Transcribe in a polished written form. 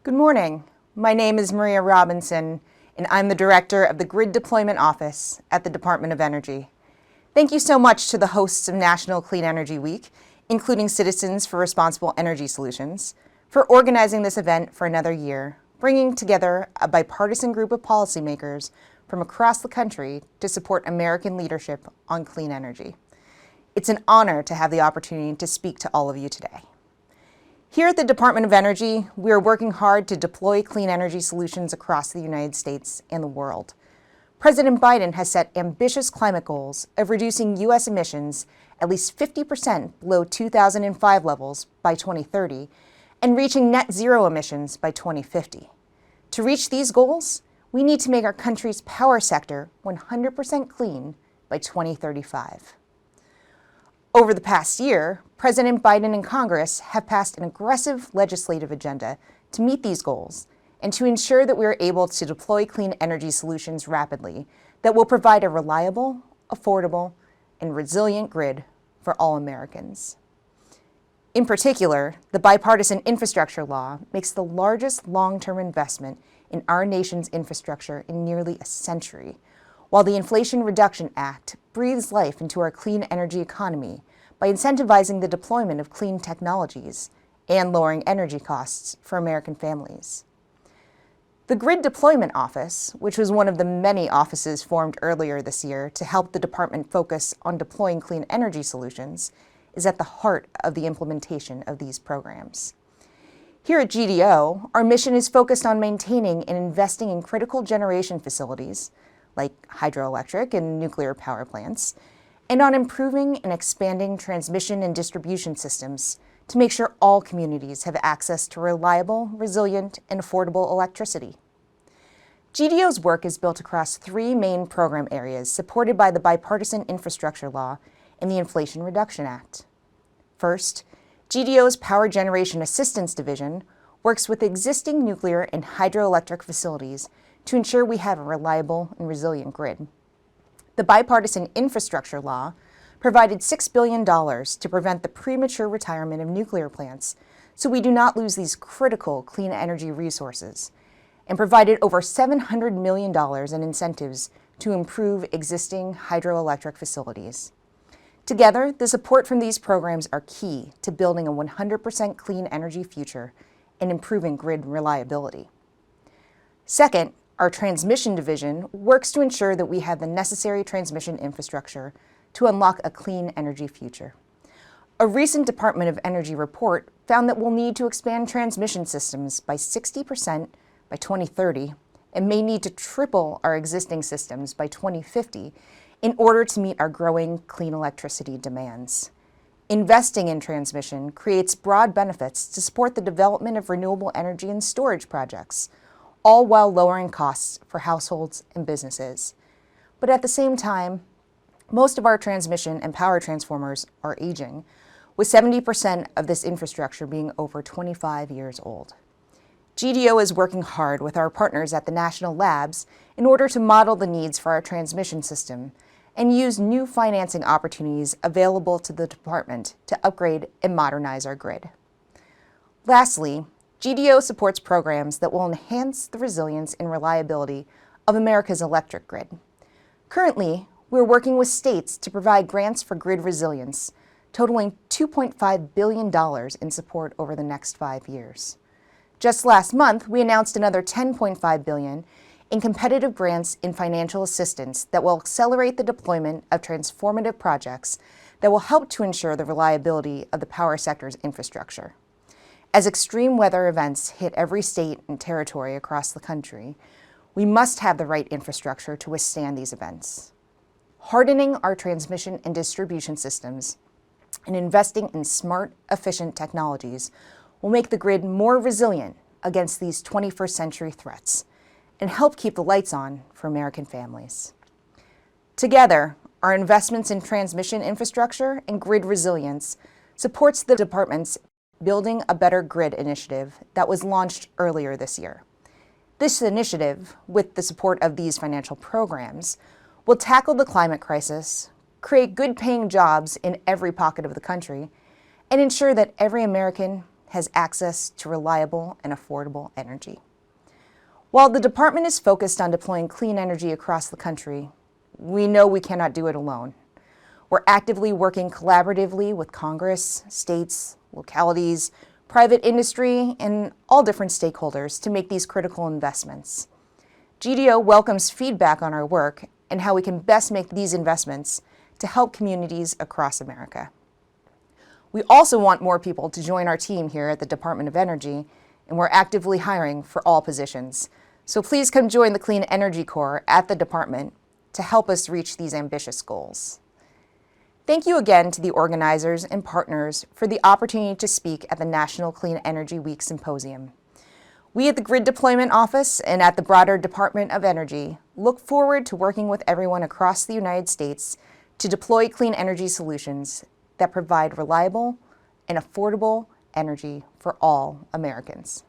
Good morning. My name is Maria Robinson, and I'm the Director of the Grid Deployment Office at the Department of Energy. Thank you so much to the hosts of National Clean Energy Week, including Citizens for Responsible Energy Solutions, for organizing this event for another year, bringing together a bipartisan group of policymakers from across the country to support American leadership on clean energy. It's an honor to have the opportunity to speak to all of you today. Here at the Department of Energy, we are working hard to deploy clean energy solutions across the United States and the world. President Biden has set ambitious climate goals of reducing U.S. emissions at least 50% below 2005 levels by 2030 and reaching net zero emissions by 2050. To reach these goals, we need to make our country's power sector 100% clean by 2035. Over the past year, President Biden and Congress have passed an aggressive legislative agenda to meet these goals and to ensure that we are able to deploy clean energy solutions rapidly that will provide a reliable, affordable, and resilient grid for all Americans. In particular, the bipartisan infrastructure law makes the largest long-term investment in our nation's infrastructure in nearly a century, while the Inflation Reduction Act breathes life into our clean energy economy by incentivizing the deployment of clean technologies and lowering energy costs for American families. The Grid Deployment Office, which was one of the many offices formed earlier this year to help the department focus on deploying clean energy solutions, is at the heart of the implementation of these programs. Here at GDO, our mission is focused on maintaining and investing in critical generation facilities, like hydroelectric and nuclear power plants, and on improving and expanding transmission and distribution systems to make sure all communities have access to reliable, resilient, and affordable electricity. GDO's work is built across three main program areas supported by the bipartisan infrastructure law and the Inflation Reduction Act. First, GDO's Power Generation Assistance Division works with existing nuclear and hydroelectric facilities to ensure we have a reliable and resilient grid. The bipartisan infrastructure law provided $6 billion to prevent the premature retirement of nuclear plants so we do not lose these critical clean energy resources, and provided over $700 million in incentives to improve existing hydroelectric facilities. Together, the support from these programs are key to building a 100% clean energy future and improving grid reliability. Second, our transmission division works to ensure that we have the necessary transmission infrastructure to unlock a clean energy future. A recent Department of Energy report found that we'll need to expand transmission systems by 60% by 2030 and may need to triple our existing systems by 2050 in order to meet our growing clean electricity demands. Investing in transmission creates broad benefits to support the development of renewable energy and storage projects, all while lowering costs for households and businesses. But at the same time, most of our transmission and power transformers are aging, with 70% of this infrastructure being over 25 years old. GDO is working hard with our partners at the national labs in order to model the needs for our transmission system and use new financing opportunities available to the department to upgrade and modernize our grid. Lastly, GDO supports programs that will enhance the resilience and reliability of America's electric grid. Currently, we're working with states to provide grants for grid resilience, totaling $2.5 billion in support over the next 5 years. Just last month, we announced another $10.5 billion in competitive grants in financial assistance that will accelerate the deployment of transformative projects that will help to ensure the reliability of the power sector's infrastructure. As extreme weather events hit every state and territory across the country, we must have the right infrastructure to withstand these events. Hardening our transmission and distribution systems and investing in smart, efficient technologies will make the grid more resilient against these 21st century threats and help keep the lights on for American families. Together, our investments in transmission infrastructure and grid resilience supports the department's Building a Better Grid initiative that was launched earlier this year. This initiative, with the support of these financial programs, will tackle the climate crisis, create good-paying jobs in every pocket of the country, and ensure that every American has access to reliable and affordable energy. While the department is focused on deploying clean energy across the country, we know we cannot do it alone. We're actively working collaboratively with Congress, states, localities, private industry, and all different stakeholders to make these critical investments. GDO welcomes feedback on our work and how we can best make these investments to help communities across America. We also want more people to join our team here at the Department of Energy, and we're actively hiring for all positions. So please come join the Clean Energy Corps at the department to help us reach these ambitious goals. Thank you again to the organizers and partners for the opportunity to speak at the National Clean Energy Week Symposium. We at the Grid Deployment Office and at the broader Department of Energy look forward to working with everyone across the United States to deploy clean energy solutions that provide reliable and affordable energy for all Americans.